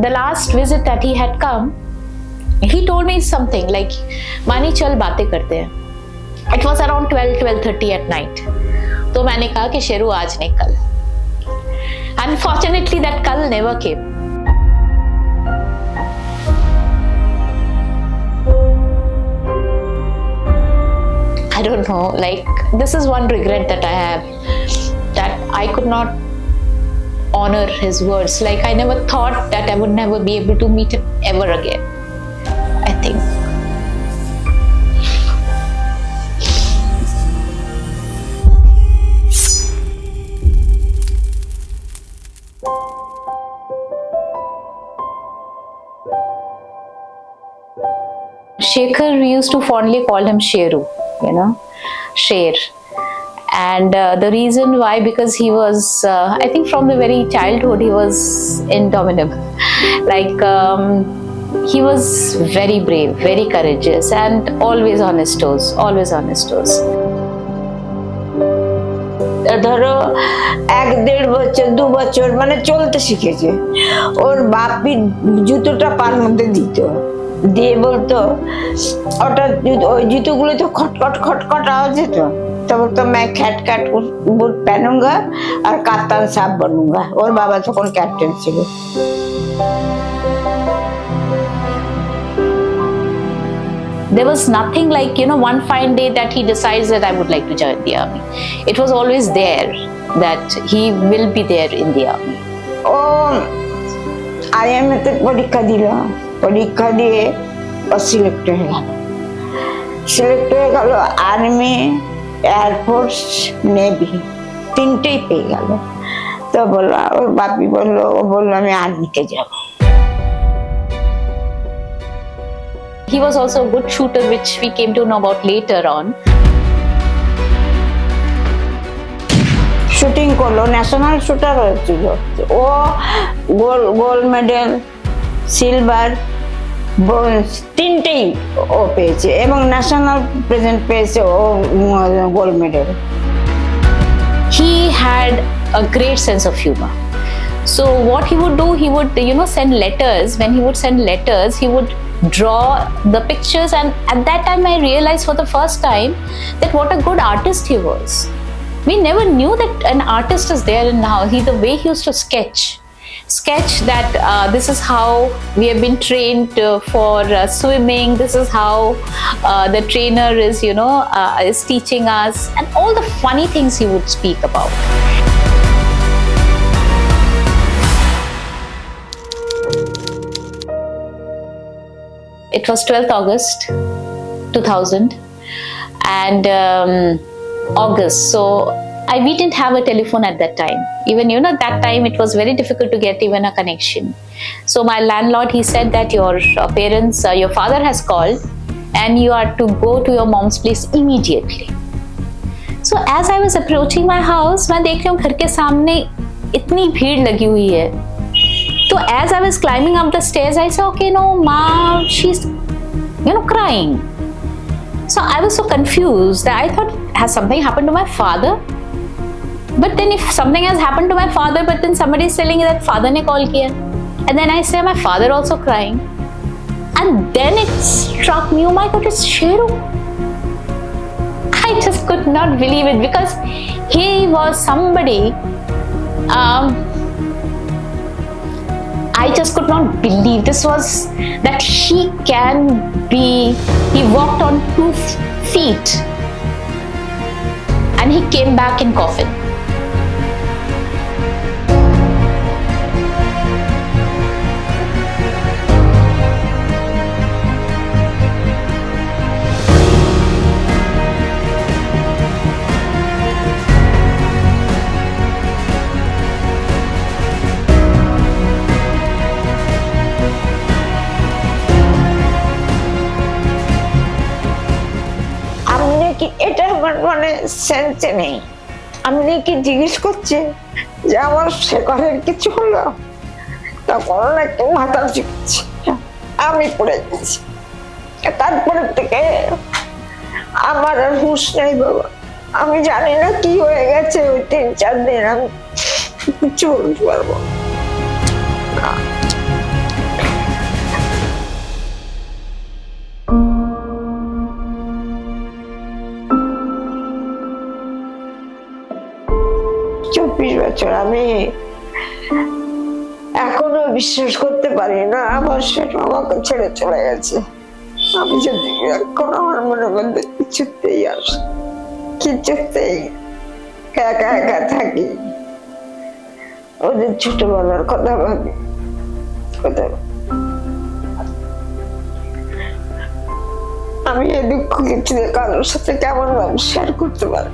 the last visit that he had come, he told me something like, मानी चल बातें करते हैं. It was around 12:30 at night. तो मैंने कहा कि शेरू आज नहीं कल. Unfortunately, that कल never came. I don't know, like this is one regret that I have, that I could not honor his words. Like I never thought that I would never be able to meet him ever again, I think. Shekhar, we used to fondly call him Sheru, you know, Sher. And the reason why, because he was, I think from the very childhood, he was indomitable. Like, he was very brave, very courageous, and always on his toes, always on his toes. ধরো 1-1.5 বছর 2 বছর মানে চলতে শিখেছে। ওর বাপি জুতোটা পার মধ্যে দিত, দিয়ে বলতো ওটা ওই জুতোগুলো তো খটখট খটখট আওয়াজ হতো, তো বলতো मैं खैट खैट बूट पहनूंगा और कप्तान साहब बनूंगा। ওর বাবা তখন ক্যাপ্টেন ছিল। There was nothing like, you know, one fine day that he decides that I would like to join the army. It was always there that he will be there in the army. ও আইএমএতে পরীক্ষা দিল, পরীক্ষা দিয়ে ও select হয়ে গেল। Select হয়ে গেল army, air force, navy, তিনটেই পেয়ে গেল। তো বললো, ওর বাপি বললো, ও বললো আমি আর্মিতে যাব। He was also a good shooter, which we came to know about later on. Shooting করলো, ন্যাশনাল শুটার হয়েছিল। ও গোল্ড মেডেল, সিলভার, ব্রোঞ্জ তিনটেই ও পেয়েছে, এবং ন্যাশনাল প্রেজেন্ট পেয়েছে ও gold medal. He had a great sense of humor. So what he would do, he would, you know, send letters. When he would send letters, he would draw the pictures, and at that time I realized for the first time that what a good artist he was. We never knew that an artist is there, and now the way he used to sketch that this is how we have been trained for swimming, this is how the trainer is, you know, is teaching us, and all the funny things he would speak about. It was 12th August 2000 and August, so we didn't have a telephone at that time. Even, you know, that time it was very difficult to get even a connection. So my landlord, he said that your parents, your father has called and you are to go to your mom's place immediately. So as I was approaching my house, मैं देख रही हूँ घर के सामने इतनी भीड़ लगी हुई है। So as I was climbing up the stairs, I said, okay, no, Ma, she's, you know, crying. So I was so confused that I thought, has something happened to my father? But then if something has happened to my father, but then somebody is telling that father ne call kiya. And then I say, my father also crying. And then it struck me, oh my God, it's Sheru. I just could not believe it, because he was somebody, I just could not believe this was, that he can be, he walked on 2 feet and he came back in coffin. এটা আমার মানে সেন্সে নেই। আমি কি জিজ্ঞেস করছে যে আমার শেখরের কিছু হলো, তখন একটু মাথা ঝুঁকছে, আমি পড়ে গেছি। তারপরে থেকে আমার আর হুঁশ নেই বাবা। আমি জানি না কি হয়ে গেছে ওই 3-4 দিন, আমি কিছু বলতে পারবো না। 24 বছর আমি এখনো বিশ্বাস করতে পারি না আমার সেটা আমাকে ছেড়ে চলে গেছে। আমি যদি এখন আমার মনের মধ্যে কিছুতেই আসে, কিছুতেই একা একা থাকি, ওদের ছোটবেলার কথা ভাবি, কথা আমি এই দুঃখ কিছু কারোর সাথে কেমন ভাবে শেয়ার করতে পারি।